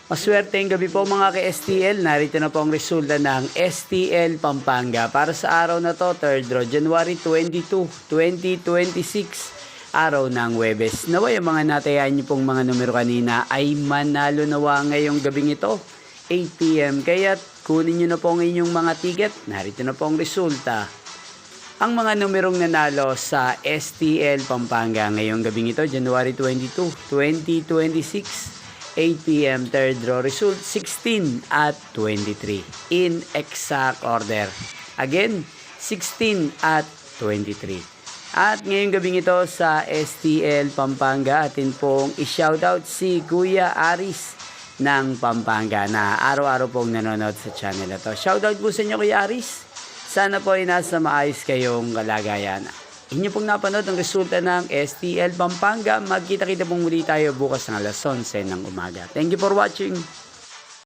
Maswerteng gabi po mga ka-STL. Narito na po ang resulta ng STL Pampanga para sa araw na to, 3rd draw, January 22, 2026, araw ng Huwebes. Naway ang mga natayaan niyo pong mga numero kanina ay manalo nawa ngayong gabing ito, 8 PM. Kaya kunin niyo na po ang inyong mga ticket. Narito na po ang resulta. Ang mga numerong nanalo sa STL Pampanga ngayong gabing ito, January 22, 2026, 8 PM, 3rd draw, result 16 at 23 in exact order. Again, 16 at 23. At ngayong gabing ito sa STL Pampanga, atin pong i-shoutout si Kuya Aris ng Pampanga na araw-araw pong nanonood sa channel na to. Shoutout po sa inyo Kuya Aris. Sana po ay nasa maayos kayong kalagayan. Inyo pong napanood ang resulta ng STL Pampanga. Magkita-kita pong muli tayo bukas ng alas 11 ng umaga. Thank you for watching.